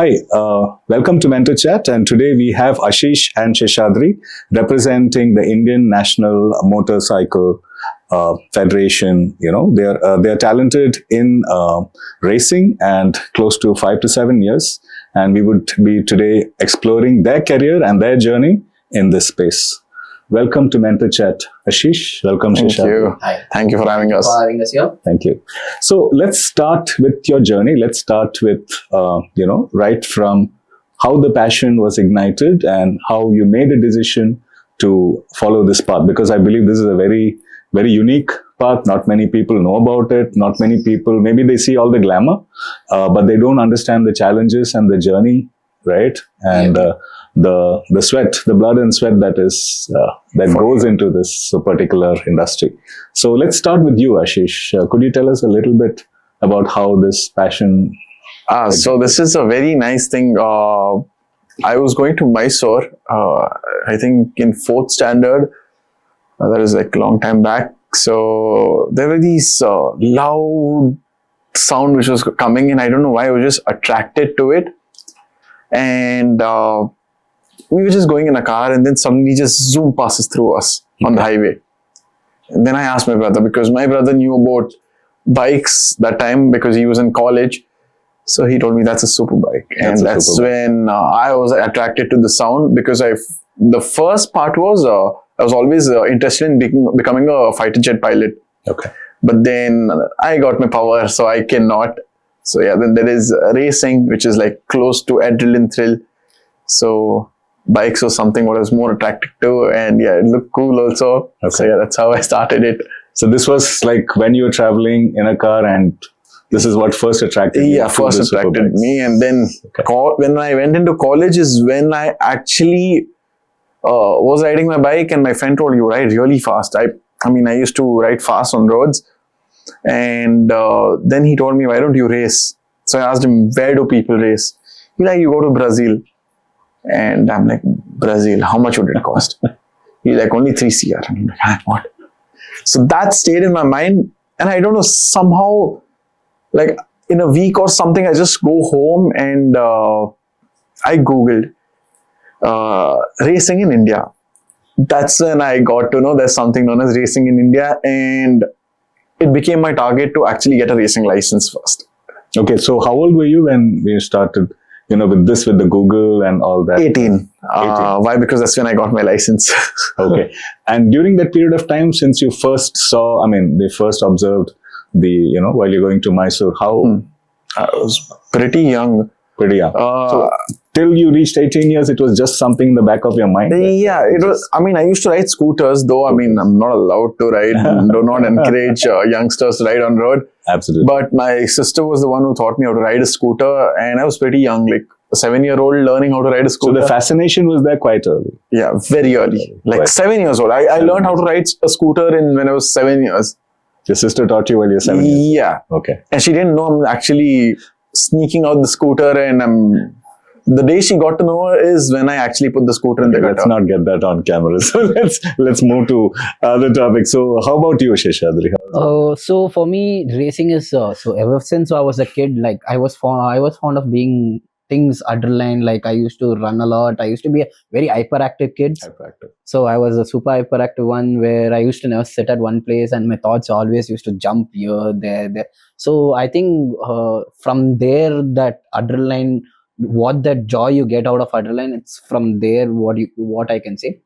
Hi, welcome to Mentor Chat, and today we have Ashish and Sheshadri representing the Indian National Motorcycle Federation. You know, they are talented in racing and close to 5 to 7 years, and we would be today exploring their career and their journey in this space. Welcome to Mentor Chat, Ashish. Welcome, Thank Sheshadri. you. Hi. Thank you for having us. For having us here. Thank you. So let's start with your journey. Let's start with, right from how the passion was ignited and how you made a decision to follow this path. Because I believe this is a very, very unique path. Not many people know about it. Not many people, maybe they see all the glamour, but they don't understand the challenges and the journey, right? And the sweat, the blood and sweat that goes into this particular industry. So let's start with you, Ashish. Could you tell us a little bit about how this passion? So this is a very nice thing. I was going to Mysore, I think in 4th standard. That is like a long time back. So there were these loud sound which was coming in. I don't know why I was just attracted to it. And we were just going in a car, and then suddenly just zoom passes through us on the highway. And then I asked my brother, because my brother knew about bikes that time because he was in college. So he told me that's a super bike. And that's when I was attracted to the sound, because the first part was I was always interested in becoming a fighter jet pilot. Okay. But then I got my power, so I cannot. So yeah, then there is racing, which is like close to adrenaline thrill. So bikes was something what I was more attracted to, and yeah, it looked cool also. Okay. So yeah, that's how I started it. So this was like when you were traveling in a car, and this is what first attracted you? Yeah, first attracted me, and then when I went into college is when I actually was riding my bike, and my friend told you ride really fast. I mean, I used to ride fast on roads, and then he told me, why don't you race? So I asked him, where do people race? He's like, you go to Brazil. And I'm like, Brazil, how much would it cost? He's like, only 3 CR. I'm like, what? So that stayed in my mind. And I don't know, somehow, like in a week or something, I just go home and I Googled racing in India. That's when I got to know there's something known as racing in India. And it became my target to actually get a racing license first. Okay, so how old were you when you started? You know, with the Google and all that? 18. Why? Because that's when I got my license. Okay. And during that period of time, since you first saw, they first observed while you're going to Mysore, how? I was pretty young. Pretty young. So till you reached 18 years, it was just something in the back of your mind? Yeah, it was. I used to ride scooters, though. I'm not allowed to ride. Do not encourage youngsters to ride on road. Absolutely. But my sister was the one who taught me how to ride a scooter, and I was pretty young, like a 7-year-old learning how to ride a scooter. So the fascination was there quite early. Yeah, very early. Like 7 years old. I learned how to ride a scooter when I was 7 years. Your sister taught you while you're 7 years? Yeah. Okay. And she didn't know I'm actually sneaking out the scooter, and the day she got to know is when I actually put the scooter in the gutter. Let's not get that on camera. So let's move to other topics. So how about you, Sheshadri? So for me, racing is so ever since I was a kid, like I was fond of being things adrenaline. Like I used to run a lot. I used to be a very hyperactive kid. Hyperactive. So I was a super hyperactive one, where I used to never sit at one place, and my thoughts always used to jump here, there. So I think from there, that adrenaline, what that joy you get out of adrenaline, it's from there what I can say.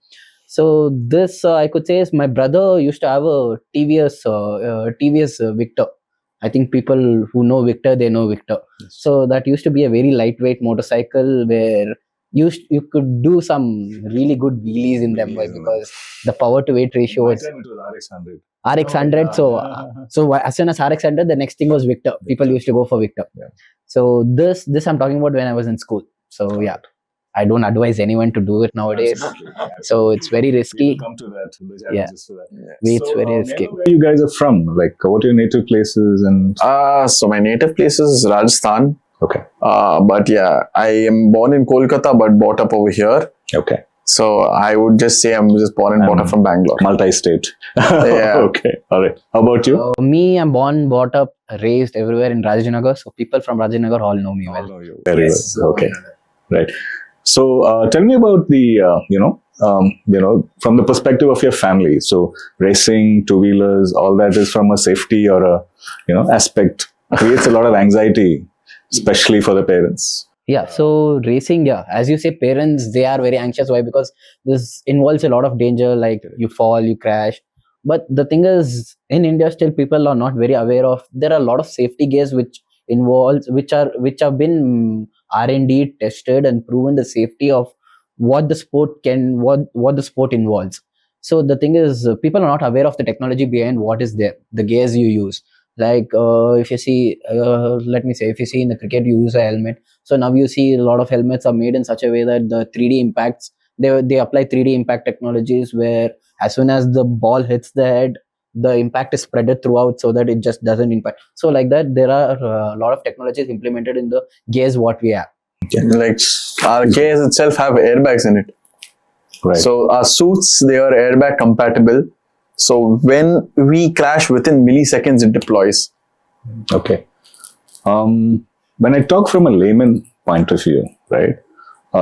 So this I could say is my brother used to have a TVS Victor. I think people who know Victor, they know Victor. Yes. So that used to be a very lightweight motorcycle where you could do some really good wheelies in them, because the power to weight ratio was RX100. RX100. So as soon as RX100, the next thing was Victor. People used to go for Victor. Yeah. So this I'm talking about when I was in school. So yeah, I don't advise anyone to do it nowadays. Absolutely. So it's very risky. We'll come to that. The challenges to that. It's very risky. Where you guys are from? Like, what are your native places? And So my native place is Rajasthan. okay. But yeah, I am born in Kolkata but brought up over here. Okay. So I would just say I'm just born and brought up from Bangalore. Multi-state. Yeah. Okay. All right. How about you? Me, I'm born, brought up, raised everywhere in Rajinagar. So people from Rajinagar all know me well. Very well. Okay. Right. So tell me about the from the perspective of your family. So racing, two-wheelers, all that is from a safety or a aspect creates a lot of anxiety, especially for the parents. Yeah, so racing, yeah, as you say, parents, they are very anxious. Why? Because this involves a lot of danger, like you fall, you crash. But the thing is, in India, still people are not very aware of. There are a lot of safety gears which have been R&D tested and proven the safety of what the sport involves. So the thing is, people are not aware of the technology behind what is there, the gears you use. Like if you see, let me say, if you see in the cricket, you use a helmet. So now you see a lot of helmets are made in such a way that the 3D impacts, they apply 3D impact technologies where as soon as the ball hits the head, the impact is spreaded throughout so that it just doesn't impact. So like that, there are a lot of technologies implemented in the gears what we have. Like our gears itself have airbags in it. Right. So our suits, they are airbag compatible. So when we crash within milliseconds, it deploys. Okay. When I talk from a layman point of view, right?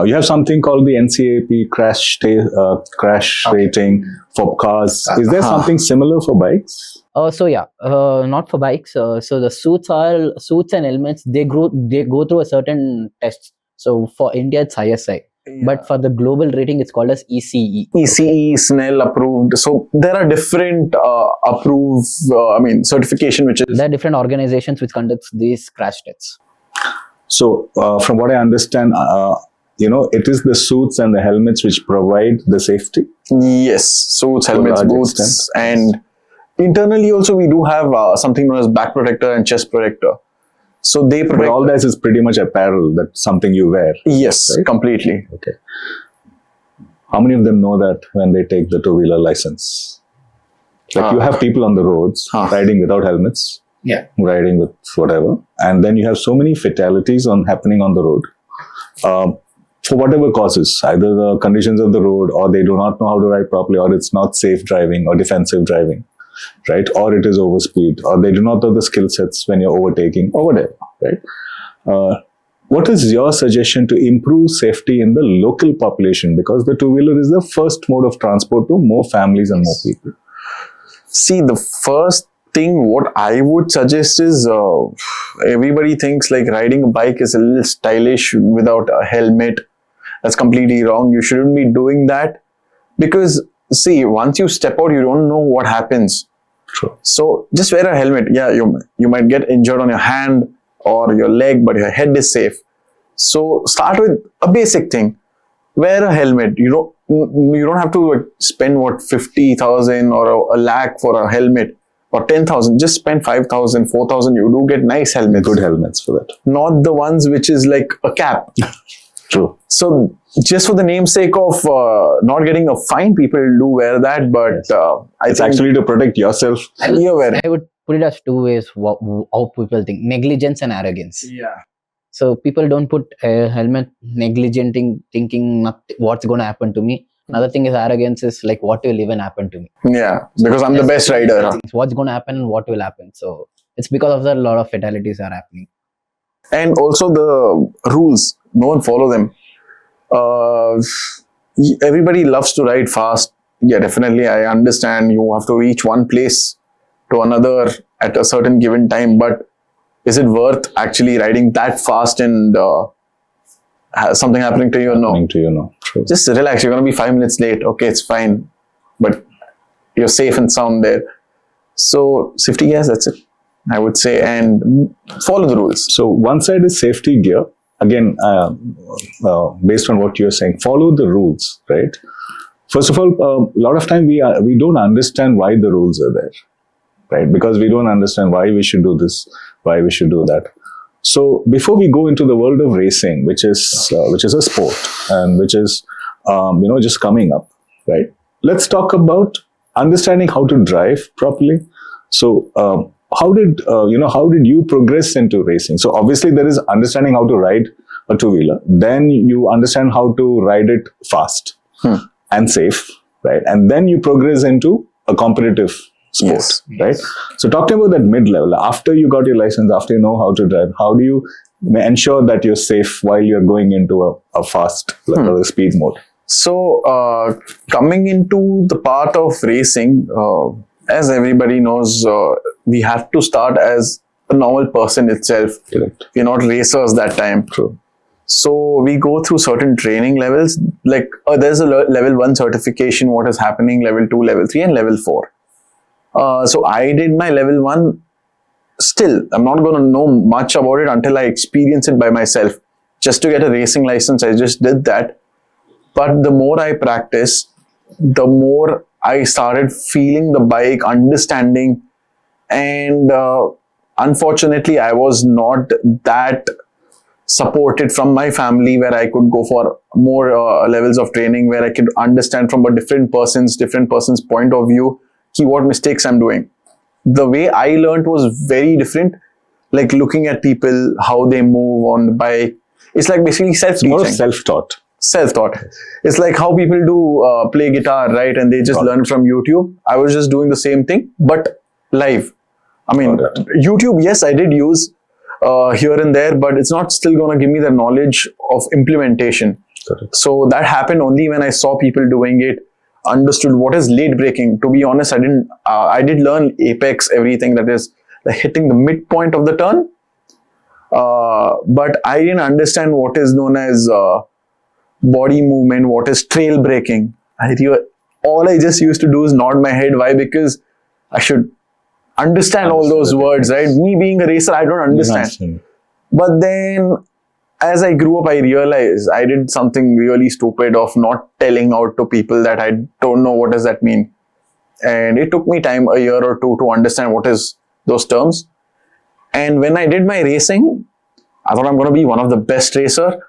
You have something called the NCAP crash rating for cars. Is there something similar for bikes? So yeah, not for bikes. So the suits and helmets. They go through a certain tests. So for India, it's ISI. Yeah. But for the global rating, it's called as ECE. ECE, SNEL approved. So there are different approved, certification, which is... There are different organizations which conducts these crash tests. So from what I understand, it is the suits and the helmets which provide the safety? Yes, suits, helmets, boots, extent. And internally also we do have something known as back protector and chest protector. So they protect... But all that is pretty much apparel, that's something you wear. Yes, right? Completely. Okay. How many of them know that when they take the two-wheeler license? Like you have people on the roads riding without helmets, riding with whatever, and then you have so many fatalities happening on the road. For whatever causes, either the conditions of the road, or they do not know how to ride properly, or it's not safe driving or defensive driving, right? Or it is overspeed, or they do not know the skill sets when you're overtaking, or whatever, right? What is your suggestion to improve safety in the local population? Because the two-wheeler is the first mode of transport to more families and more people. See, the first thing what I would suggest is everybody thinks like riding a bike is a little stylish without a helmet. That's completely wrong. You shouldn't be doing that because see, once you step out, you don't know what happens. True. So just wear a helmet. Yeah, you might get injured on your hand or your leg, but your head is safe. So start with a basic thing. Wear a helmet. You don't have to spend 50,000 or a lakh for a helmet or 10,000. Just spend 5,000, 4,000. You do get nice helmets. Good helmets for that. Not the ones which is like a cap. True. So just for the namesake of not getting a fine, people do wear that. But it's actually to protect yourself. You're wearing. I would put it as two ways how people think: negligence and arrogance. Yeah. So people don't put a helmet negligent thinking what's going to happen to me. Another thing is arrogance is like what will even happen to me. Yeah, because I'm the best rider. What's going to happen and what will happen. So it's because of that a lot of fatalities are happening. And also the rules, no one follow them. Everybody loves to ride fast. Yeah, definitely I understand you have to reach one place to another at a certain given time, but is it worth actually riding that fast and something happening to you? No. True. Just relax. You're going to be 5 minutes late. Okay, it's fine. But you're safe and sound there. So safety gears, that's it, I would say. And follow the rules. So one side is safety gear. Again, based on what you're saying, follow the rules, right? First of all, a lot of time we don't understand why the rules are there, right? Because we don't understand why we should do this, why we should do that. So before we go into the world of racing, which is a sport and which is just coming up, right? Let's talk about understanding how to drive properly. So how did you progress into racing? So obviously there is understanding how to ride a two-wheeler. Then you understand how to ride it fast. and safe, right? And then you progress into a competitive sport, Yes. right? So talking about that mid-level, after you got your license, after you know how to drive, how do you ensure that you're safe while you're going into a fast or a speed mode? So, coming into the part of racing, as everybody knows, we have to start as a normal person itself. Correct. We're not racers that time. True. So, we go through certain training levels. Like, there's a level 1 certification, what is happening, level 2, level 3, and level 4. So, I did my level 1. Still, I'm not going to know much about it until I experience it by myself. Just to get a racing license, I just did that. But the more I practice, the more I started feeling the bike, understanding. And unfortunately, I was not that supported from my family where I could go for more levels of training, where I could understand from a different person's point of view, what mistakes I'm doing. The way I learned was very different. Like looking at people, how they move on the bike. It's like basically self-teaching. More self-taught. Self-taught. It's like how people do play guitar, right? And they just learn from YouTube. I was just doing the same thing, but live. I mean, YouTube, yes, I did use here and there, but it's not still going to give me the knowledge of implementation. Correct. So that happened only when I saw people doing it, understood what is late braking. To be honest, I did learn apex, everything that is like hitting the midpoint of the turn. But I didn't understand what is known as body movement, what is trail braking. All I just used to do is nod my head. Why? Because I should understand all those words, right? Me being a racer, I don't understand. But then as I grew up, I realized I did something really stupid of not telling out to people that I don't know what does that mean. And it took me time, a year or two, to understand what is those terms. And when I did my racing, I thought I'm going to be one of the best racer.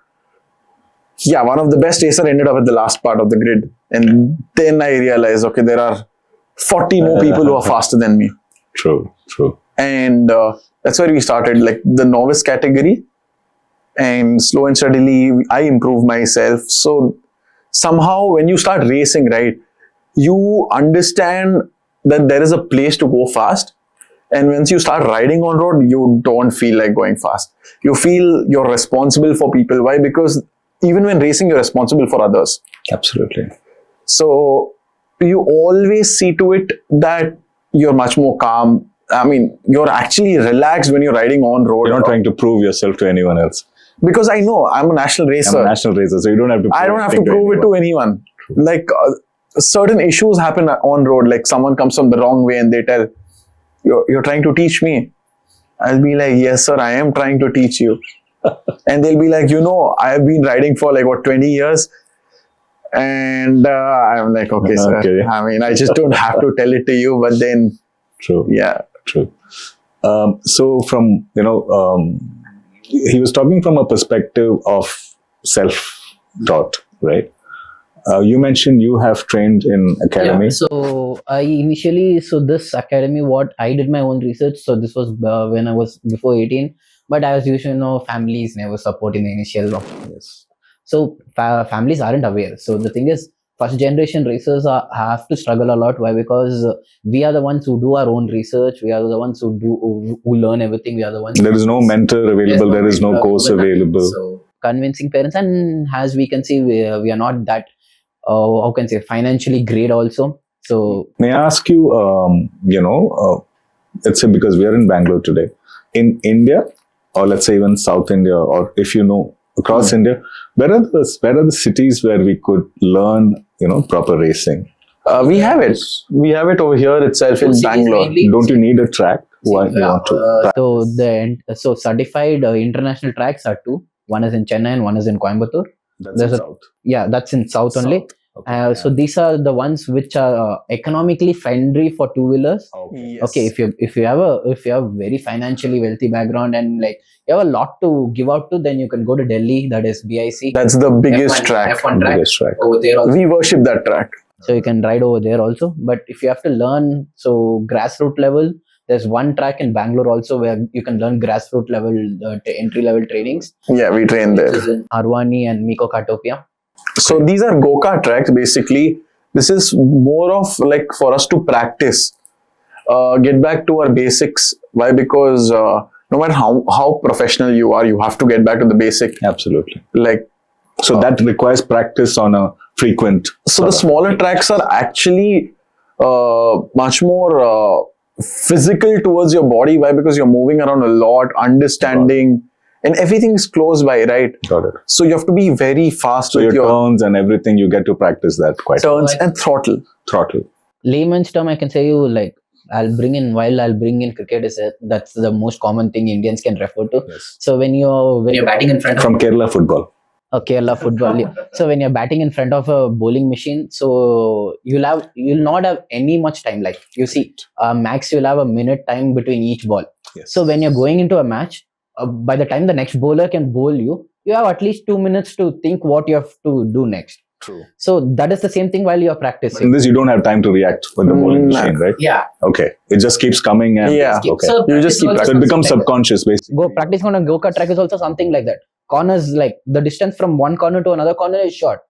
Yeah, one of the best racer ended up at the last part of the grid. And then I realized, okay, there are 40 more people who are faster than me. True. And that's where we started, like the novice category. And slow and steadily, I improved myself. So somehow when you start racing, right, you understand that there is a place to go fast. And once you start riding on road, you don't feel like going fast. You feel you're responsible for people. Why? Because even when racing, you're responsible for others. Absolutely. So you always see to it that you're much more calm. I mean, you're actually relaxed when you're riding on road. You're not trying to prove yourself to anyone else. Because I know I'm a national racer. I'm a national racer, so you don't have to prove it to anyone. Like certain issues happen on road. Like someone comes from the wrong way and they tell, you're trying to teach me. I'll be like, yes, sir, I am trying to teach you. And they'll be like, I have been riding for 20 years. And I'm like, okay, sir. Okay. I mean, I just don't have to tell it to you. But then, true. Yeah. True. So from, he was talking from a perspective of self-taught, right? You mentioned you have trained in academy. Yeah, so this academy, what I did my own research. So this was when I was before 18, but I was usually, families never support in the initial. Yes. So families aren't aware. So the thing is, first generation racers have to struggle a lot. Why? Because we are the ones who do our own research. We are the ones who learn everything. We are the ones. There is no mentor available. There is no course available. So convincing parents, and as we can see, we are not that. How can I say, financially great also. So may I ask you, let's say because we are in Bangalore today, in India, or let's say even South India, or if across India, where are the cities where we could learn, proper racing? We have it. We have it over here itself in Bangalore. Don't you need a track? Why you want to? So certified international tracks are 2. One is in Chennai and one is in Coimbatore. That's in South. Yeah, that's in South only. Okay. So these are the ones which are economically friendly for two-wheelers. Okay. Yes. Okay, if you have a very financially wealthy background and you have a lot to give out to, then you can go to Delhi. That is BIC. That's the biggest track. F1 track. Biggest track. Over there also. We worship that track. So you can ride over there also. But if you have to learn, so grassroots level, there's one track in Bangalore also where you can learn grassroots level entry level trainings. Yeah, we train there. Which is in Arwani and Miko Katopia. So these are go-kart tracks basically. This is more of like for us to practice, get back to our basics. Why? Because no matter how professional you are, you have to get back to the basic. Absolutely. Like, So that requires practice on a frequent. so the smaller tracks are actually much more physical towards your body. Why? Because you're moving around a lot, understanding, and everything is close by, right? Got it. So you have to be very fast So with your your turns and everything, you get to practice that quite. turns and throttle. Throttle. Layman's term, I can say you like I'll bring in cricket is that's the most common thing Indians can refer to. Yes. So when you're batting in front of From Kerala football. Kerala football, yeah. So when you're batting in front of a bowling machine, so you'll not have any much time. Like you see, max you'll have a minute time between each ball. Yes. So when you're going into a match, by the time the next bowler can bowl you, you have at least 2 minutes to think what you have to do next. True. So that is the same thing while you're But practicing. in this, you don't have time to react with the bowling machine, right? Yeah. Okay. It just keeps coming and. Yeah. Okay. So You just keep practice So it also becomes something like subconscious, basically. that. Practicing on a go-kart track is also something like that. Corners, like the distance from one corner to another corner is short.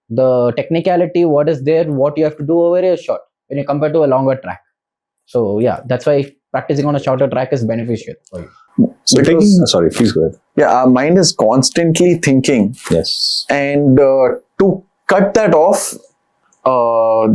The technicality, what is there, what you have to do over here is short when you compare to a longer track. So yeah, that's why practicing on a shorter track is beneficial. So sorry, please go ahead. Yeah, our mind is constantly thinking, Yes. and to cut that off,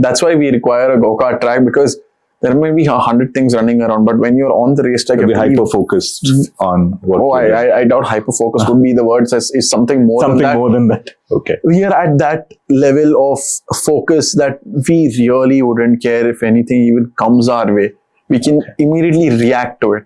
that's why we require a go-kart track, because there may be 100 things running around, but when you're on the racetrack, To you be have to hyper focused on what. Oh, you're doing. I doubt hyper-focus would be the word. Is something more Something than that. more than that. Okay. We are at that level of focus that we really wouldn't care if anything even comes our way. We can immediately react to it.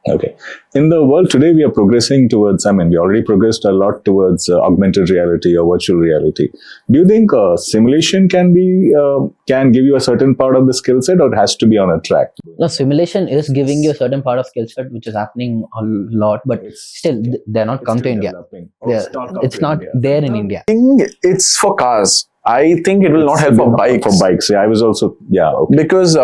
Okay. In the world today, we are progressing towards, we already progressed a lot towards augmented reality or virtual reality. Do you think simulation can give you a certain part of the skill set, or it has to be on a track? No, simulation is giving you a certain part of skill set, which is happening a lot, but still they're not come to India. It's not there in India. I think it's for cars. I think it will not help for bikes. For bikes, yeah. I was also, okay. Because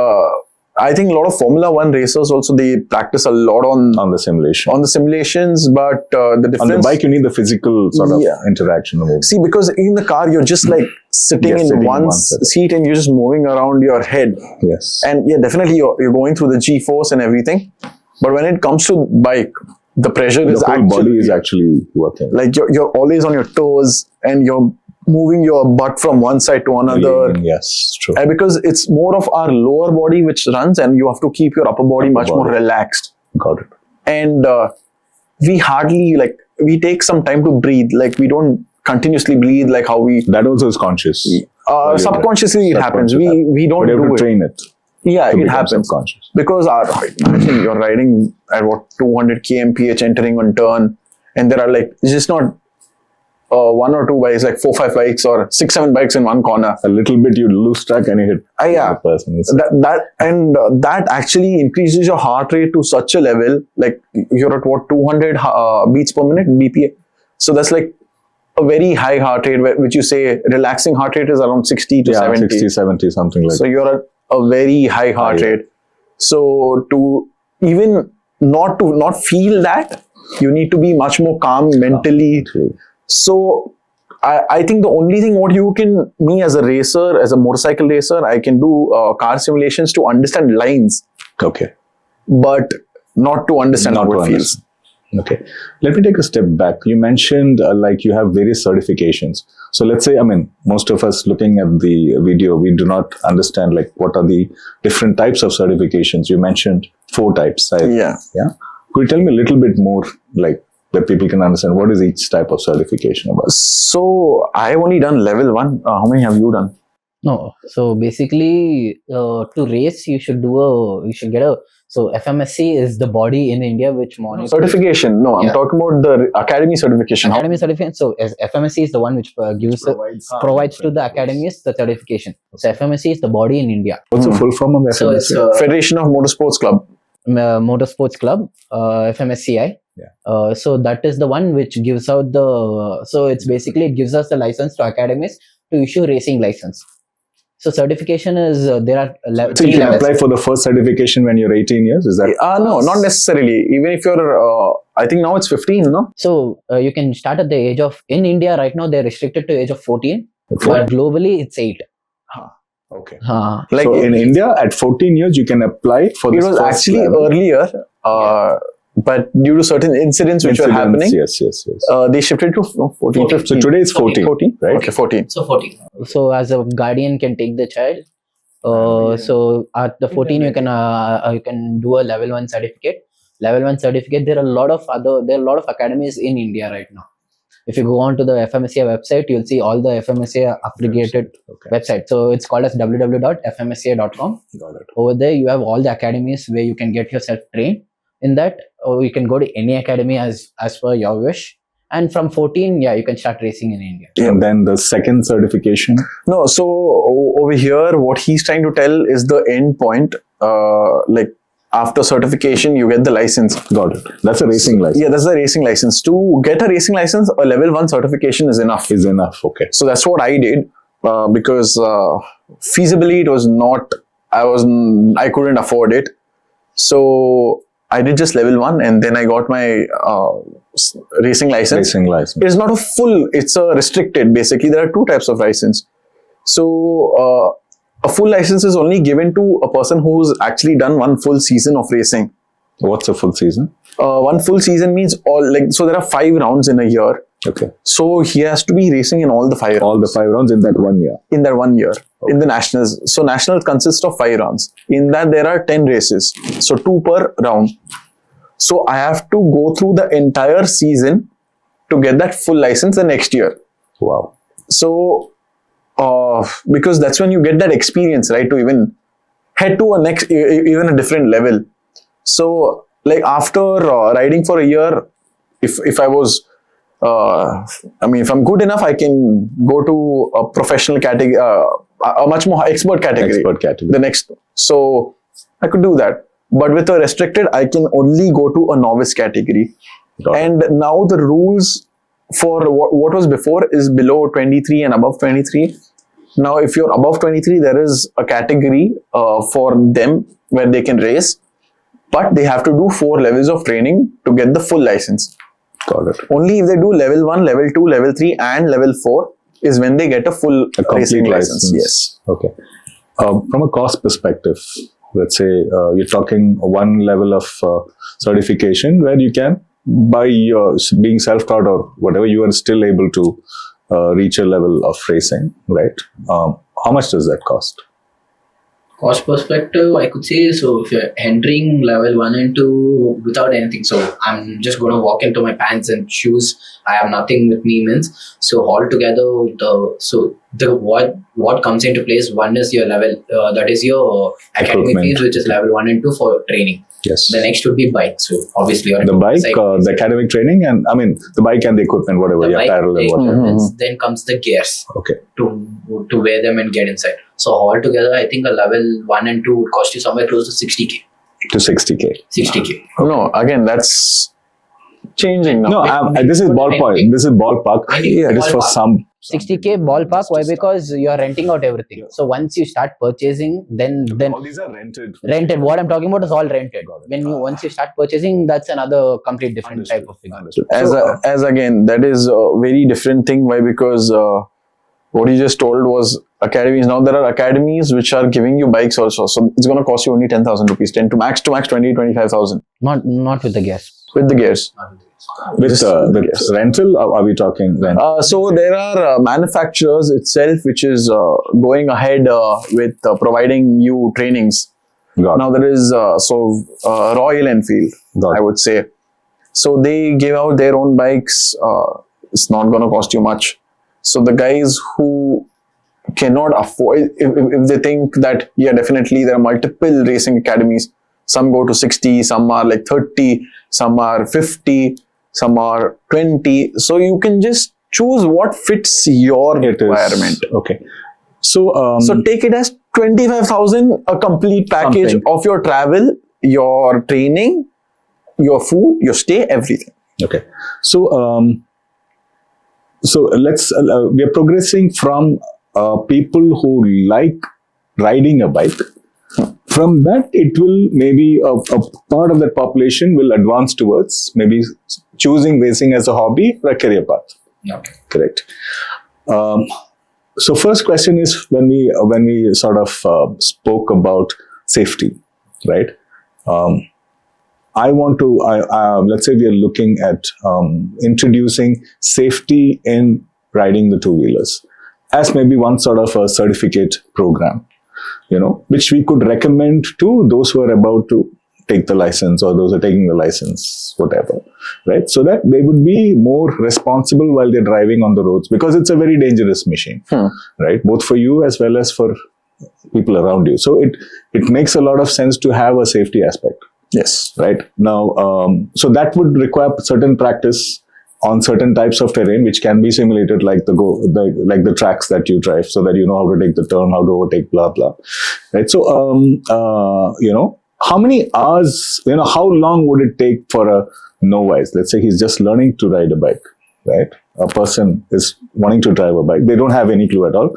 I think a lot of Formula One racers also, they practice a lot On the simulation. on the simulations, but the difference On the bike, you need the physical sort of interaction. See, because in the car you're just like sitting in one seat and you're just moving around your head. Yes. And yeah, definitely you're going through the G-force and everything. But when it comes to bike, the pressure is the whole body is actually working. like you're always on your toes and you're moving your butt from one side to another. Yes, true. And because it's more of our lower body which runs, and you have to keep your upper body much more relaxed. Got it. And we hardly we take some time to breathe. Like we don't continuously breathe like how we. That also is conscious. Subconsciously it happens. We don't But you have do to it. train it. Yeah, to it become happens subconscious. because imagine you're riding at 200 kmph entering on turn, and there are it's just not one or two bikes, like 4-5 bikes or 6-7 bikes in one corner. A little bit you lose track and you hit Yeah. the person. That actually increases your heart rate to such a level, like you're at 200 beats per minute BPM. So that's like a very high heart rate, which you say relaxing heart rate is around 60 to 70. 60, 70, something like So you're at a very high heart rate. So to even not feel that, you need to be much more calm mentally. True. So I think the only thing me as a racer, as a motorcycle racer, I can do car simulations to understand lines, Okay. but not to understand Not how to it feels. understand. Okay. Let me take a step back. You mentioned you have various certifications. So let's say, most of us looking at the video, we do not understand what are the different types of certifications. You mentioned 4 types. Yeah. Yeah. Could you tell me a little bit more, that people can understand what is each type of certification about? So I've only done level 1. How many have you done? No, so basically to race you should get a FMSC is the body in India which monitors Certification? No, I'm talking about the academy certification. academy certification. So as FMSC is the one which provides to the academies the certification. So FMSC is the body in India. What's the full form of FMSC? So it's Federation of Motorsports Club. Motorsports Club, FMSCI. Yeah. So that is the one which gives out it gives us the license to academies to issue racing license. So certification is there are So you can apply for the first certification when you're 18 years? Is that? No, not necessarily. Even if you're, I think now it's 15, no? So you can start at the age of, in India right now they're restricted to age of 14. But globally, it's 8. Okay. Like So in India, at 14 years, you can apply for it this was first actually level. earlier, but due to certain incidents which were happening, Yes. they shifted to 14, 15. So today it's 14, 14, right? Okay, 14. So 14. So as a guardian can take the child. So at the 14 you can do a level 1 certificate. Level 1 certificate. There are a lot of academies in India right now. If you go on to the FMSA website, you'll see all the FMSA affiliated website. So it's called as www.fmsa.com. Got it. Over there you have all the academies where you can get yourself trained in that, or you can go to any academy as per your wish. And from 14, you can start racing in India. And then the second certification. No, so over here, what he's trying to tell is the end point. Like after certification, you get the license. Got it. That's a racing license. Yeah, that's the racing license. To get a racing license, a level 1 certification is enough. Okay. So that's what I did because feasibly it was not. I couldn't afford it. So I did just level 1, and then I got my racing license. It's not a full, it's a restricted. Basically, there are 2 types of license. So a full license is only given to a person who's actually done 1 full season of racing. What's a full season? 1 full season means so there are 5 rounds in a year. Okay. So he has to be racing in all the 5 rounds. All the 5 rounds in that 1 year. In that 1 year. Okay. In the nationals. So nationals consist of 5 rounds. In that there are 10 races. So 2 per round. So I have to go through the entire season to get that full license the next year. Wow. So because that's when you get that experience, right? To even head to even a different level. So like after riding for a year, if I was if I'm good enough, I can go to a professional category, a much more expert category. The next. So I could do that. But with a restricted, I can only go to a novice category. And now the rules for what was before is below 23 and above 23. Now, if you're above 23, there is a category for them where they can race, but they have to do 4 levels of training to get the full license. Got it. Only if they do level 1, level 2, level 3 and level 4 is when they get a full racing license. Yes. Okay. From a cost perspective, let's say you're talking 1 level of certification where you can, by being self-taught or whatever, you are still able to reach a level of racing, right? How much does that cost? Cost perspective, I could say, so if you're entering level 1 and 2 without anything, so I'm just going to walk into my pants and shoes, I have nothing with me means, so altogether, what comes into place, one is your level, that is your academy fees, which is level 1 and 2 for training. Yes. The next would be bike. So obviously, the bike, the academic training, and the bike and the equipment, whatever, apparel and whatever. Then comes the gears. Okay. To wear them and get inside. So altogether, I think a level 1 and 2 would cost you somewhere close to 60K. To 60K. 60K. No, again, that's changing now. No, this is ballpark. This is ballpark. Yeah, it is for some. 60K ballpark. Why? Because you are renting out everything. So once you start purchasing, then all these are rented. Rented. What I'm talking about is all rented. Once you start purchasing, that's another complete different type of figure. As again, that is a very different thing. Why? Because what you just told was academies. Now there are academies which are giving you bikes also. So it's going to cost you only 10,000 rupees, 10 to max 25,000. Not with the gears. With the gears. With rental, are we talking rental? So there are manufacturers itself which is going ahead with providing you trainings. Now there is Royal Enfield, I would say. So they give out their own bikes. It's not going to cost you much. So the guys who cannot afford, if they think that, yeah, definitely there are multiple racing academies. Some go to 60, some are like 30, some are 50, some are 20. So you can just choose what fits your requirement. Okay. So take it as 25,000, a complete package of your travel, your training, your food, your stay, everything. Okay. So let's we are progressing from people who like riding a bike. From that, it will maybe a part of that population will advance towards maybe choosing racing as a hobby or a career path. Okay. Correct. So first question is when we sort of spoke about safety, right? I want to, let's say we are looking at introducing safety in riding the two-wheelers as maybe one sort of a certificate program, which we could recommend to those who are about to take the license or those who are taking the license, whatever, right? So that they would be more responsible while they're driving on the roads, because it's a very dangerous machine, right? Both for you as well as for people around you. So it makes a lot of sense to have a safety aspect. Yes. Right. Now, so that would require certain practice on certain types of terrain, which can be simulated like the tracks that you drive, so that you know how to take the turn, how to overtake, blah, blah. Right. So, how many hours, how long would it take for a novice? Let's say he's just learning to ride a bike, right? A person is wanting to drive a bike. They don't have any clue at all.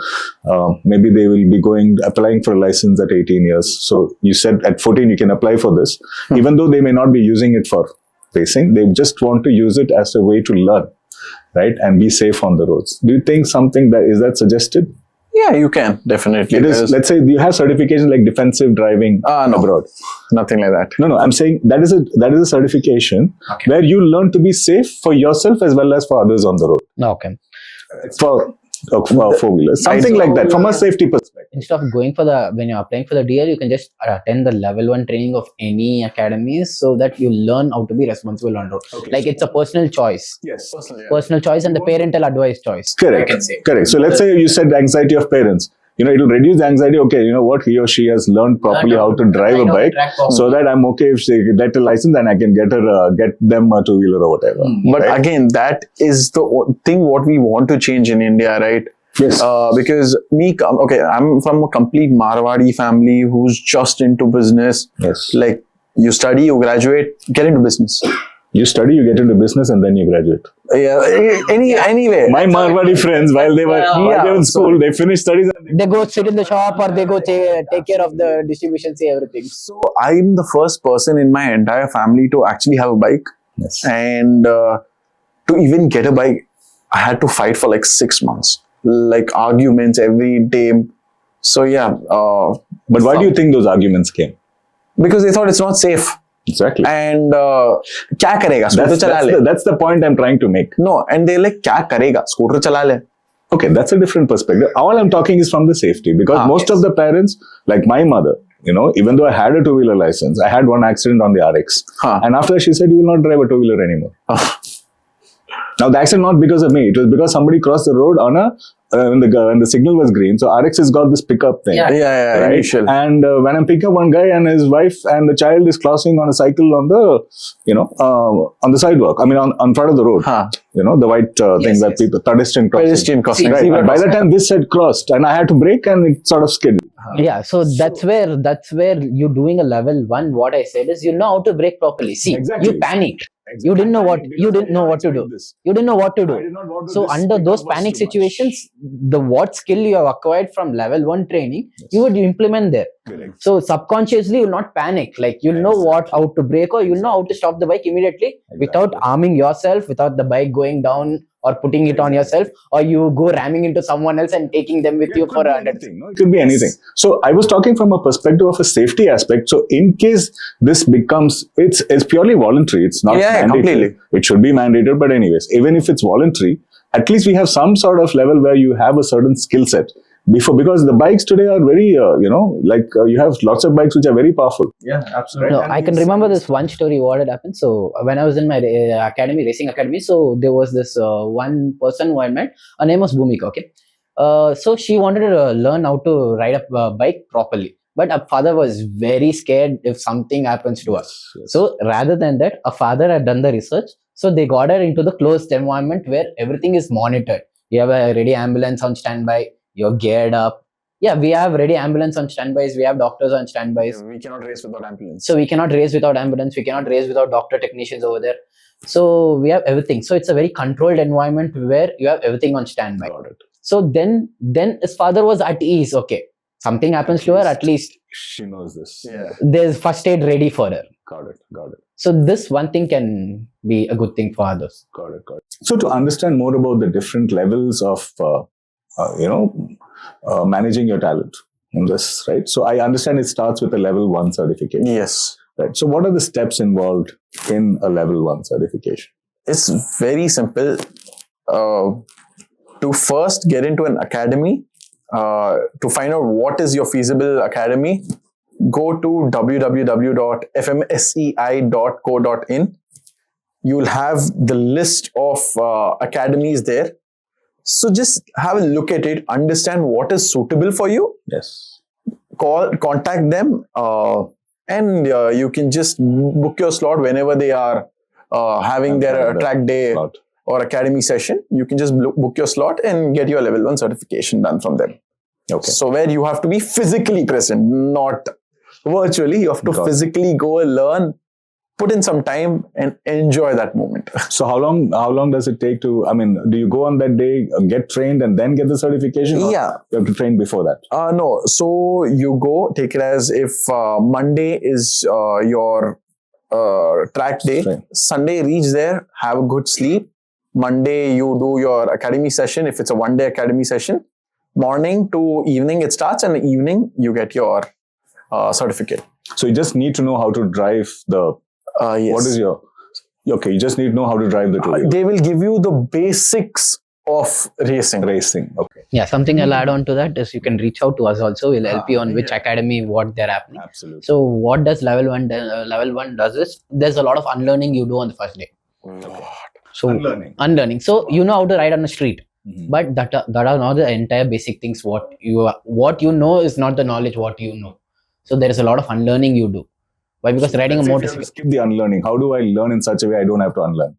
Maybe they will be applying for a license at 18 years. So you said at 14 you can apply for this, even though they may not be using it for racing. They just want to use it as a way to learn, right? And be safe on the roads. Do you think is that suggested? Yeah, you can, definitely. It is. Let's say you have certifications like defensive driving abroad. Nothing like that. No. I'm saying that is a certification where you learn to be safe for yourself as well as for others on the road. Okay. For four-wheelers, something like that, from a safety perspective. Instead of going when you're applying for the DL, you can just attend the level 1 training of any academies, so that you learn how to be responsible on road. Okay. Like it's a personal choice. Yes. Personal choice and the parental advice choice. Correct. I can say. Correct. So let's say you said anxiety of parents. It will reduce the anxiety. Okay, you know what, he or she has learned properly how to drive a bike, so that I'm okay if they get a license and I can get them a two-wheeler or whatever. But again, that is the thing what we want to change in India, right? Yes. Because I'm from a complete Marwadi family who's just into business. Yes. Like you study, you graduate, get into business. You study, you get into business, and then you graduate. Yeah. Anyway. My Marwadi friends, while they were in school, they finished studies. And they go sit in the shop, or they go take care of the distribution, say everything. So I'm the first person in my entire family to actually have a bike. Yes. And to even get a bike, I had to fight for like 6 months. Like arguments every day. So yeah. But why do you think those arguments came? Because they thought it's not safe. Exactly. And क्या करेगा? Scooter चला ले. That's the point I'm trying to make. No, and they're like, क्या करेगा? Scooter चला ले. Okay, that's a different perspective. All I'm talking is from the safety, because most of the parents, like my mother, even though I had a two-wheeler license, I had one accident on the RX. And after she said, you will not drive a two-wheeler anymore. Now, the accident not because of me. It was because somebody crossed the road on when the signal was green. So RX has got this pickup thing. Yeah. Right? Initial. And when I'm picking up one guy and his wife and the child is crossing on a cycle on the sidewalk. I mean, on front of the road. The white thing that people, pedestrian crossing. Right. And by the time this had crossed, and I had to brake, and it sort of skidded. Yeah, so that's where you doing a level 1. What I said is, you know how to brake properly. See, you panicked. Exactly. You didn't know what you didn't know what to do. You didn't know what to do. So under those panic situations, the what skill you have acquired from level 1 training, you would implement there. Correct. So subconsciously you'll not panic. Like you'll know how to brake, or you'll know how to stop the bike immediately without harming yourself, without the bike going down or putting it on yourself, or you go ramming into someone else and taking them with you for 100. It could be anything. So I was talking from a perspective of a safety aspect. So in case this becomes, it's purely voluntary. It's not mandated. Completely. It should be mandated. But anyways, even if it's voluntary, at least we have some sort of level where you have a certain skill set. Because the bikes today are very, you have lots of bikes which are very powerful. Yeah, absolutely. No, I can remember this one story what had happened. So when I was in my racing academy, so there was this one person who I met. Her name was Bhumika. Okay, so she wanted to learn how to ride a bike properly, but her father was very scared if something happens to her. Yes. So rather than that, her father had done the research. So they got her into the closed environment where everything is monitored. You have a ready ambulance on standby. You're geared up. Yeah, we have ready ambulance on standbys. We have doctors on standbys. We cannot race without ambulance. So we cannot race without ambulance. We cannot race without doctor technicians over there. So we have everything. So it's a very controlled environment where you have everything on standby. So then his father was at ease. Okay, something happens to her, at least she knows this. Yeah. There's first aid ready for her. Got it. So this one thing can be a good thing for others. Got it. So to understand more about the different levels of managing your talent in this, right? So I understand it starts with a level 1 certification. Yes. Right. So what are the steps involved in a level 1 certification? It's very simple. To first get into an academy, to find out what is your feasible academy, go to www.fmsei.co.in. You'll have the list of academies there. So just have a look at it, understand what is suitable for you. Yes. Contact them, and you can just book your slot whenever they are having their track day slot or academy session. You can just book your slot and get your level 1 certification done from them. Okay. So where you have to be physically present, not virtually. You have to physically go and learn, put in some time and enjoy that moment. So how long does it take to, do you go on that day, get trained and then get the certification? Yeah. You have to train before that? No. So you go, take it as if Monday is your track day. Right. Sunday, reach there, have a good sleep. Monday, you do your academy session. If it's a 1-day academy session, morning to evening it starts, and evening you get your certificate. So you just need to know how to drive the... Yes. What is your... Okay, you just need to know how to drive the two-wheeler. They will give you the basics of racing. Okay. Yeah, something I'll add on to that is you can reach out to us also. We'll help you on which academy, what they're happening. Absolutely. So what does level 1 level 1 does is there's a lot of unlearning you do on the first day. Okay. So Unlearning. So you know how to ride on the street, Mm-hmm. but that are not the entire basic things. What you know is not the knowledge what you know. So there is a lot of unlearning you do. Why? Because riding a motorcycle. Skip the unlearning. How do I learn in such a way I don't have to unlearn?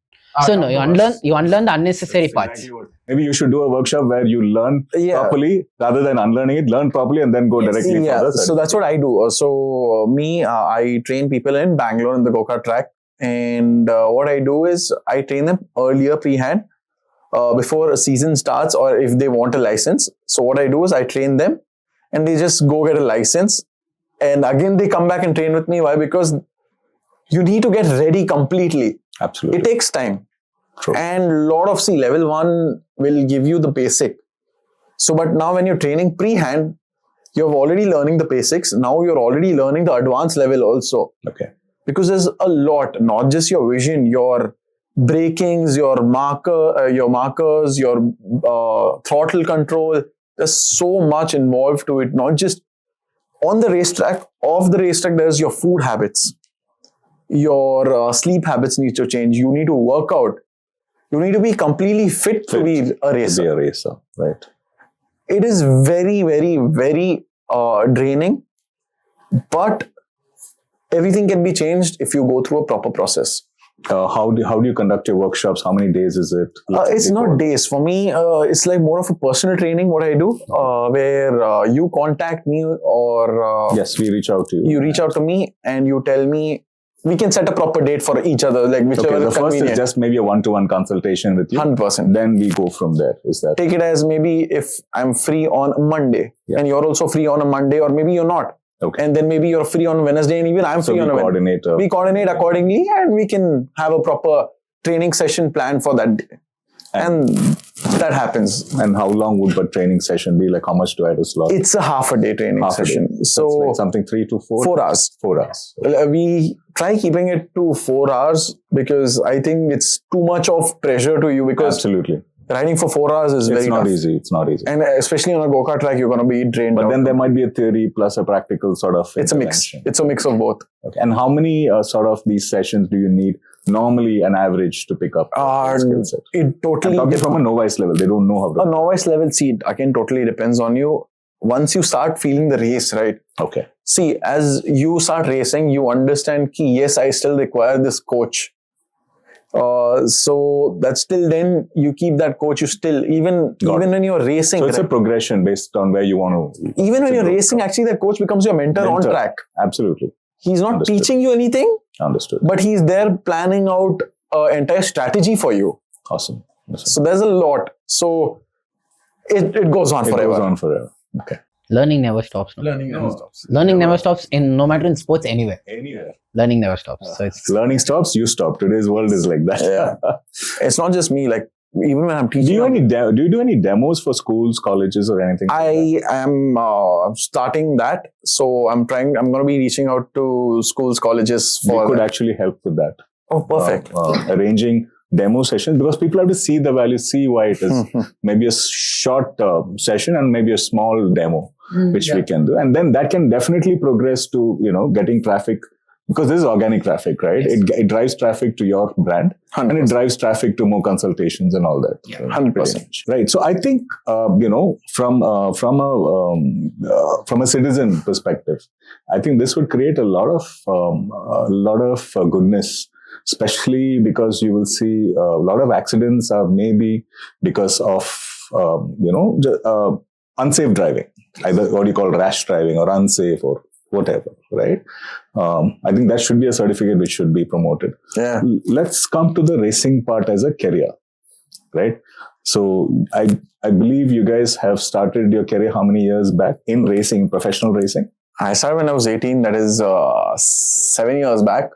So no, you unlearn the unnecessary parts. Maybe you should do a workshop where you learn properly rather than unlearning it. Learn properly and then go directly for the So that's what I do. So I train people in Bangalore in the go-kart track. And what I do is I train them earlier pre-hand before a season starts, or if they want a license. So what I do is I train them and they just go get a license. And again, they come back and train with me. Why? Because you need to get ready completely. Absolutely. It takes time. True. And level 1 will give you the basic. So, but now when you're training pre-hand, you're already learning the basics. Now you're already learning the advanced level also. Okay. Because there's a lot, not just your vision, your brakings, your markers, your throttle control. There's so much involved to it. Not just on the racetrack, off the racetrack, there's your food habits. Your sleep habits need to change. You need to work out. You need to be completely fit to be a racer. Right. It is very, very, very draining, but everything can be changed if you go through a proper process. How do you conduct your workshops? How many days is it? It's not days. For me, it's like more of a personal training, what I do, where you contact me or... yes, we reach out to you. You reach out to me and you tell me, we can set a proper date for each other, like whichever the is first convenient. is just maybe a one-to-one consultation with you. 100%. Then we go from there. Is that... Take it as maybe if I'm free on a Monday and you're also free on a Monday, or maybe you're not. Okay. And then maybe you're free on Wednesday and even I'm free on a Wednesday. We coordinate accordingly and we can have a proper training session planned for that day. And that happens. And how long would a training session be? Like how much do I have to slot? It's a half a day training session. So like something 3 to 4? 4 hours. 4 hours. We try keeping it to 4 hours because I think it's too much of pressure to you, because absolutely. Riding for 4 hours is very tough. It's not easy. And especially on a go-kart track, you're going to be drained But out. then there might be a theory plus a practical sort of... It's a mix. It's a mix of both. Okay. And how many sort of these sessions do you need normally an average to pick up skill set? It totally... I'm talking from a novice level. They don't know how to... A novice level, see, again, totally depends on you. Once you start feeling the race, right? Okay. See, as you start racing, you understand ki, yes, I still require this coach. So that's till then you keep that coach. You still even when you're racing. So it's a progression based on where you want to. Even when you're racing, actually, that coach becomes your mentor on track. Absolutely. He's not teaching you anything. Understood. But he's there planning out entire strategy for you. Awesome. So there's a lot. So it goes on forever. It goes on forever. Okay. Learning never stops. No? Learning never stops. Learning never stops no matter in sports anywhere. Anywhere. Learning never stops. So it's learning stops, you stop. Today's world is like that. Yeah. It's not just me. Like even when I'm Do teaching. you do any demos for schools, colleges, or anything? I am starting that. So I'm going to be reaching out to schools, colleges We for could that. actually help with that. Oh, perfect. Arranging demo sessions, because people have to see the value, see why it is. Maybe a short session and maybe a small demo, which we can do. And then that can definitely progress to, getting traffic, because this is organic traffic, right? Yes. It drives traffic to your brand 100%. and it drives traffic to more consultations and all that. Yeah, 100%. Right. So I think, from a citizen perspective, I think this would create a lot of goodness, especially because you will see a lot of accidents are maybe because of, unsafe driving, either what you call rash driving or unsafe or whatever, right? I think that should be a certificate which should be promoted. Yeah. Let's come to the racing part as a career, right? So I believe you guys have started your career how many years back in racing, professional racing? I started when I was 18. That is 7 years back.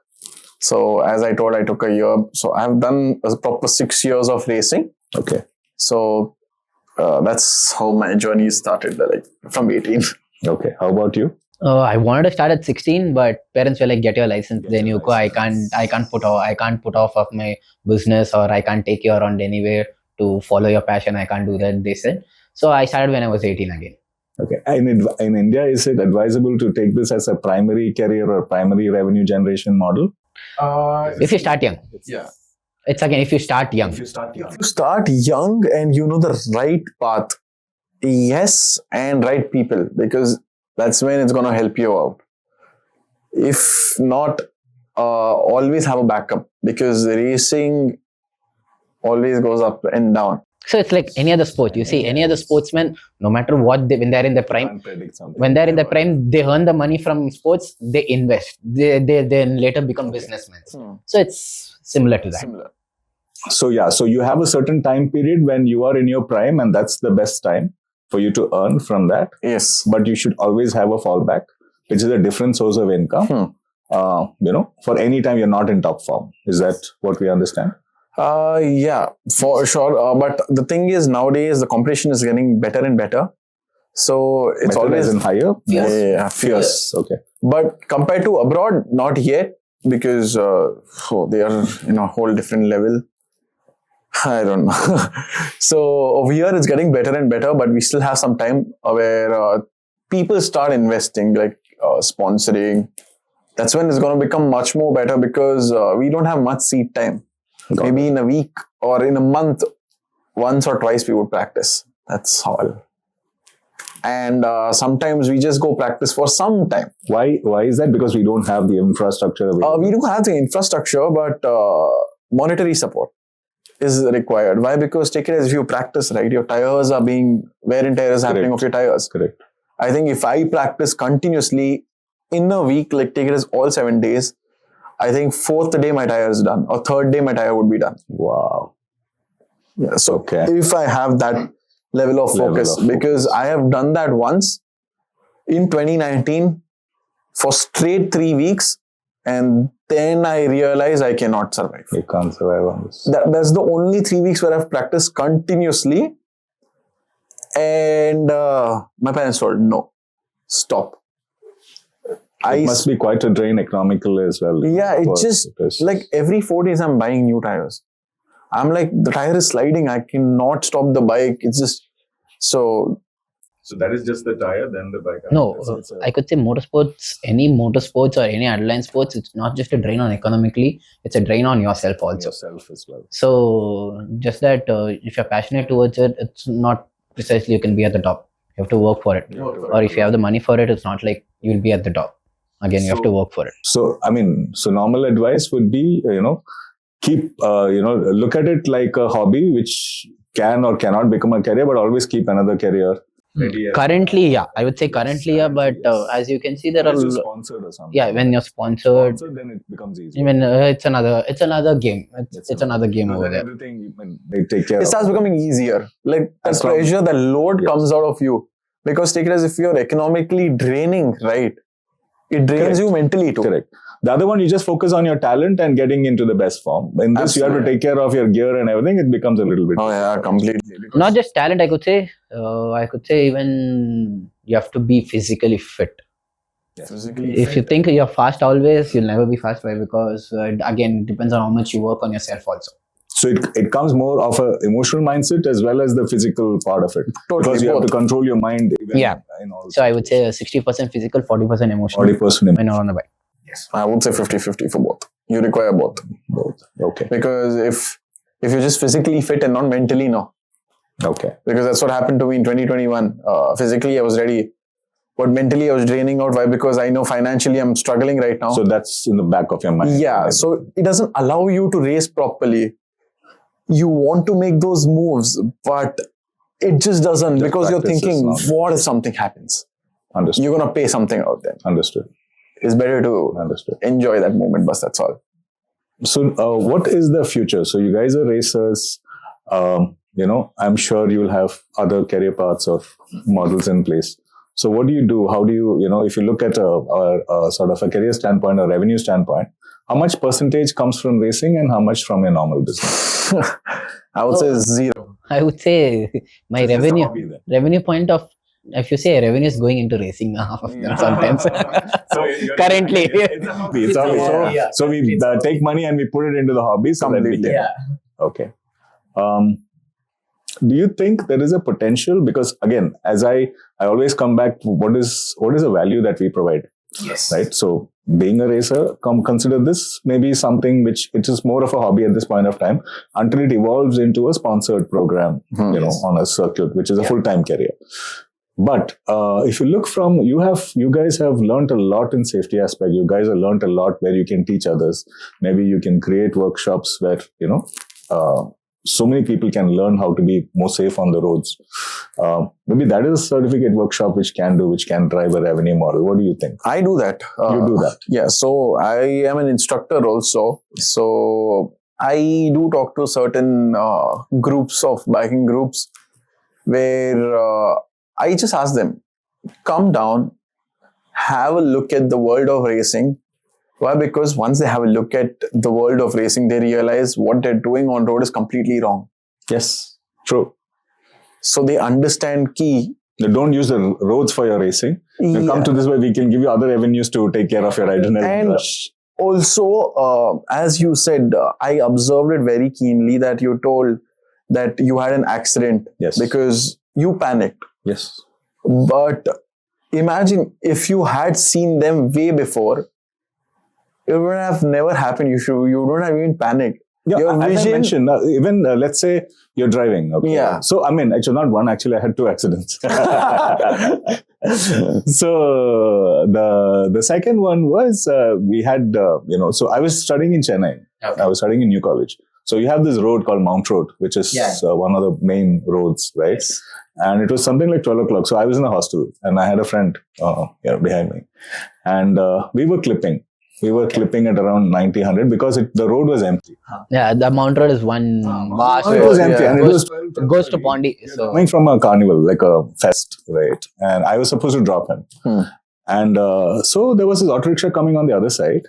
So as I told, I took a year. So I've done a proper 6 years of racing. Okay. So that's how my journey started, like from 18. Okay. How about you? I wanted to start at 16, but parents were like, "Get your license, Get then your you go. I can't put off of my business, or I can't take you around anywhere to follow your passion. I can't do that." They said. So I started when I was 18 again. Okay. In India, is it advisable to take this as a primary career or primary revenue generation model? If you start young, Yeah. it's again if you start young. If you start young and you know the right path, yes, and right people, because that's when it's going to help you out. If not, always have a backup, because racing always goes up and down. So it's like any other sport. You see, any other sportsman, no matter what, when they're in the prime, Can't predict something. when they're in the prime, they earn the money from sports. They invest. They then later become businessmen. So it's similar to that. Similar. So yeah, so you have a certain time period when you are in your prime, and that's the best time for you to earn from that. Yes. But you should always have a fallback, which is a different source of income. For any time you're not in top form. Is that what we understand? Yeah, for sure. But the thing is, nowadays the competition is getting better and better. So it's Better always as in higher. yeah, fierce. Okay. But compared to abroad, not yet, because they are in a whole different level. I don't know. So over here it's getting better and better, but we still have some time where people start investing, like sponsoring. That's when it's going to become much more better, because we don't have much seat time. Maybe in a week or in a month, once or twice we would practice. That's all. And sometimes we just go practice for some time. Why is that? Because we don't have the infrastructure available. We don't have the infrastructure, but monetary support is required. Why? Because take it as if you practice, right? Your tires are being, wear and tear is happening of your tires. Correct. I think if I practice continuously in a week, like take it as all 7 days, I think 4th day my tire is done, or 3rd day my tire would be done. Wow. Yeah. So Okay. if I have that level of focus, because I have done that once in 2019 for straight 3 weeks, and then I realized I cannot survive. You can't survive on this. That's the only 3 weeks where I've practiced continuously, and my parents told, no, stop. It must be quite a drain economical as well. Yeah, it's just like every 4 days I'm buying new tires. I'm like, the tire is sliding. I cannot stop the bike. It's just so. So that is just the tire, then the bike. No, I could say any motorsports or any underline sports, it's not just a drain on economically, it's a drain on yourself also. Yourself as well. So just that if you're passionate towards it, it's not precisely you can be at the top. You have to work for it. Or if you have the money for it, it's not like you'll be at the top. Again, you have to work for it. So, normal advice would be, keep, look at it like a hobby, which can or cannot become a career, but always keep another career ready. Currently, yeah. I would say currently, yeah. But as you can see, there are... sponsored or something. Yeah, when you're sponsored, then it becomes easy. I mean, it's another game. It's another game over there. Everything, they take care It of. starts becoming easier. Like the pressure, the load comes out of you. Because take it as if you're economically draining, right? It drains Correct. you mentally too. Correct. The other one, you just focus on your talent and getting into the best form. In this, you have to Absolutely. take care of your gear and everything. It becomes a little bit. Oh yeah, completely. Because Not just talent, I could say. I could say even you have to be physically fit. physically If you fit. think you're fast always, you'll never be fast. Why? Because again, it depends on how much you work on yourself also. So it comes more of an emotional mindset as well as the physical part of it. Totally, Because you have to both. control your mind. Even Yeah. In all So I would say 60% physical, 40% emotional 40% when you're on the bike. I would say 50-50 for both. You require both. both. Okay. Because if you're just physically fit and not mentally, no. Okay. Because that's what happened to me in 2021. Physically, I was ready. But mentally, I was draining out. Why? Because I know financially I'm struggling right now. So that's in the back of your mind. Yeah. So it doesn't allow you to race properly. You want to make those moves, but it just doesn't, The because you're practice is thinking, not- what if something happens? Understood. You're going to pay something out there. Understood. It's better to Understood. enjoy that moment, but that's all. So, what is the future? So, you guys are racers. I'm sure you'll have other career paths or models in place. So, what do you do? How do you, if you look at a sort of a career standpoint or revenue standpoint, how much percentage comes from racing and how much from your normal business? I would say zero. I would say my It's just a revenue hobby then. revenue point of, if you say revenue is going into racing now sometimes. Currently. It's a hobby. It's a hobby. So, Yeah. so we take money and we put it into the hobby. So that we Completely. can. Okay. Do you think there is a potential? Because again, as I always come back to what is the value that we provide, Yes. right? So being a racer, consider this maybe something which it is more of a hobby at this point of time until it evolves into a sponsored program, on a circuit, which is a full-time career. But if you look from, you guys have learned a lot in safety aspect. You guys have learned a lot where you can teach others. Maybe you can create workshops where, so many people can learn how to be more safe on the roads. Maybe that is a certificate workshop which can drive a revenue model. What do you think? I do that. You do that. Yeah. So I am an instructor also. So I do talk to certain groups of biking groups where I just ask them, come down, have a look at the world of racing. Why? Because once they have a look at the world of racing, they realize what they're doing on road is completely wrong. Yes, true. So they understand key. You don't use the roads for your racing. You come to this way, we can give you other avenues to take care of your adrenaline And rush. also, as you said, I observed it very keenly that you told that you had an accident Yes. because you panicked. Yes. But imagine if you had seen them way before, it would have never happened. You don't have even panicked. Yeah, Your as I vision- mentioned, even let's say you're driving. Okay. Yeah. So, I mean, actually, not one. Actually, I had 2 accidents. So, the second one was we had, so I was studying in Chennai. Okay. I was studying in New College. So, you have this road called Mount Road, which is one of the main roads, right? Yes. And it was something like 12 o'clock. So, I was in a hostel and I had a friend behind me. And we were clipping. We were clipping at around 90, 100 because the road was empty. Yeah, the Mount Road is one vast It road. was empty and it was It goes to Pondi. So coming from a carnival, like a fest, right? And I was supposed to drop him. And so there was this auto rickshaw coming on the other side.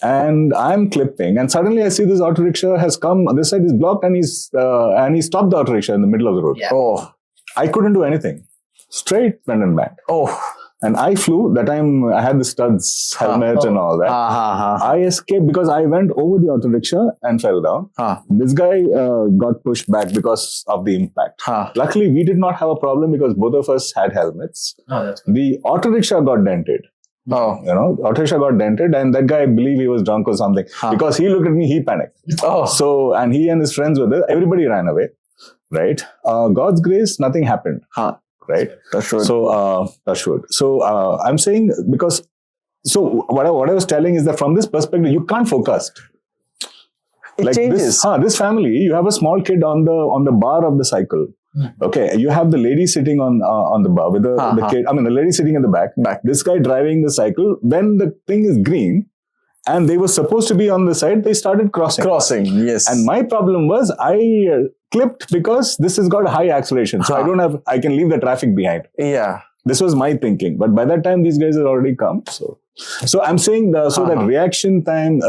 And I'm clipping, and suddenly I see this auto rickshaw has come. This side is blocked, and he stopped the auto rickshaw in the middle of the road. Yeah. Oh, I couldn't do anything. Straight went and bang. oh. And I flew. That time I had the studs, helmet, and all that. I escaped because I went over the auto rickshaw and fell down. This guy got pushed back because of the impact. Luckily, we did not have a problem because both of us had helmets. Oh, that's good. The auto rickshaw got dented. Oh. Auto rickshaw got dented, and that guy, I believe he was drunk or something. Because he looked at me, he panicked. Oh. So, and he and his friends were there. Everybody ran away, right? God's grace, nothing happened. Right? That's right. So, So, I'm saying because, so what I was telling is that from this perspective, you can't focus. It changes. This family, you have a small kid on the bar of the cycle. Okay, you have the lady sitting on the bar with the kid. I mean, the lady sitting in the back. This guy driving the cycle. When the thing is green, and they were supposed to be on the side, they started crossing. Yes. And my problem was I clipped because this has got a high acceleration, so I can leave the traffic behind. Yeah. This was my thinking, but by that time these guys had already come. So So I'm saying that reaction time,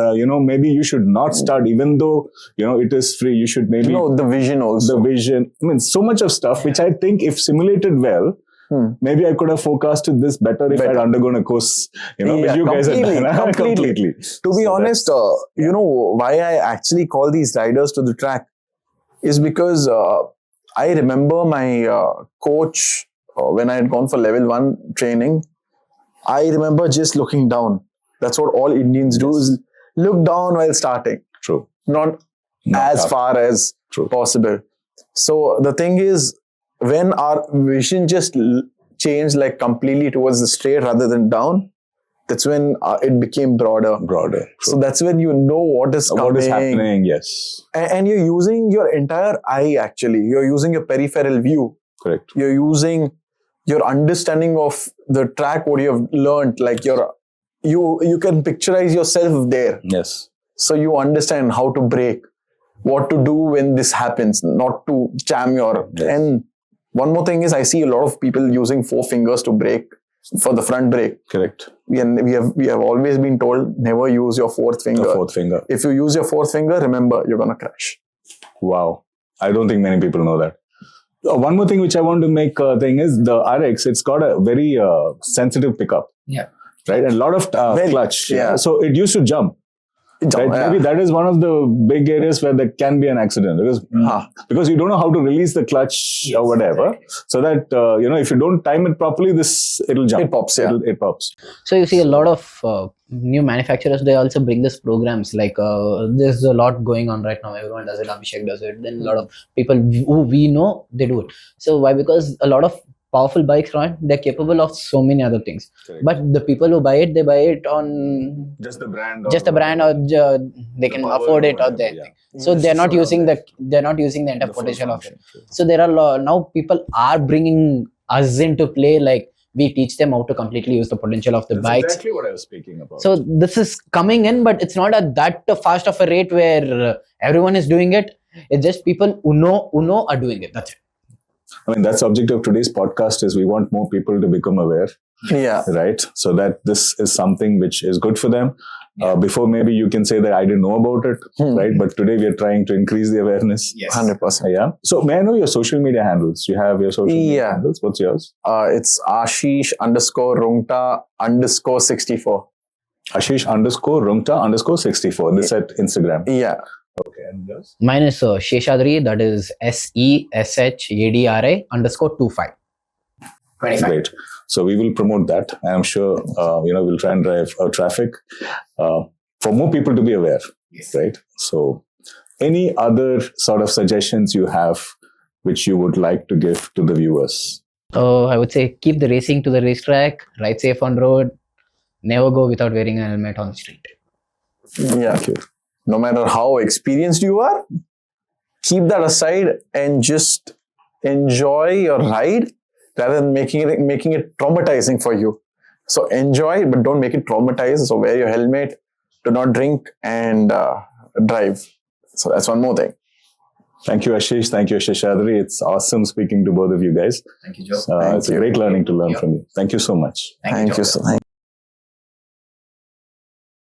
maybe you should not start, even though, it is free. You should maybe the vision also. the vision. I mean, so much of stuff which I think if simulated well, maybe I could have forecasted this better if I'd undergone a course, which you guys have done. Completely. To be honest, why I actually call these riders to the track is because I remember my coach when I had gone for level 1 training. I remember just looking down. That's what all Indians do, is look down while starting. True. Not as far as possible. So the thing is, when our vision just changed like completely towards the straight rather than down, that's when it became broader. True. So that's when you know what is coming. What is happening, yes. And you're using your entire eye actually. You're using your peripheral view. Correct. You're using your understanding of the track, what you have learned, like you can picturize yourself there. Yes. So you understand how to brake, what to do when this happens, not to jam your... Yes. And one more thing is, I see a lot of people using 4 fingers to brake for the front brake. Correct. We have always been told, never use your 4th finger. The 4th finger. If you use your 4th finger, remember, you're going to crash. Wow. I don't think many people know that. One more thing which I want to make thing is the RX, it's got a very sensitive pickup. Yeah. Right? And a lot of clutch. Yeah. So it used to jump. Right? Yeah. Maybe that is one of the big areas where there can be an accident because you don't know how to release the clutch or whatever. Exactly. So that, if you don't time it properly, it'll jump. It pops, yeah. It pops. So you see a lot of new manufacturers, they also bring this programs like there's a lot going on right now. Everyone does it. Abhishek does it. Then a lot of people who we know, they do it. So why? Because a lot of powerful bikes, right? They're capable of so many other things. Correct. But the people who buy it, they buy it on Just the brand. or they can afford it or their thing. So they're not using the entire potential of it. So there are now people are bringing us into play, like we teach them how to completely use the potential of the bikes. Exactly what I was speaking about. So this is coming in, but it's not at that fast of a rate where everyone is doing it. It's just people who know are doing it. That's it. I mean, that's the object of today's podcast is we want more people to become aware. Yeah. Right. So that this is something which is good for them. Before maybe you can say that I didn't know about it. Right. But today we are trying to increase the awareness. Yes. 100%. Yeah. So may I know your social media handles? You have your social media handles. What's yours? It's Ashish _Rungta _64. Ashish _Rungta _64. This at Instagram. Yeah. Okay. And yours? Mine is Sheshadri, that is SESHADRI _25. 25. Great. So we will promote that. I'm sure, we'll try and drive traffic for more people to be aware. Yes. Right. So any other sort of suggestions you have which you would like to give to the viewers? I would say keep the racing to the racetrack, ride safe on road, never go without wearing a helmet on the street. Yeah. Thank you. No matter how experienced you are, keep that aside and just enjoy your ride rather than making it traumatizing for you. So enjoy, but don't make it traumatized. So wear your helmet, do not drink, and drive. So that's one more thing. Thank you, Ashish. Thank you, Sheshadri. It's awesome speaking to both of you guys. Thank you, Joe. It's a great learning to learn from you. Thank you so much. Thank you, Joe. So much.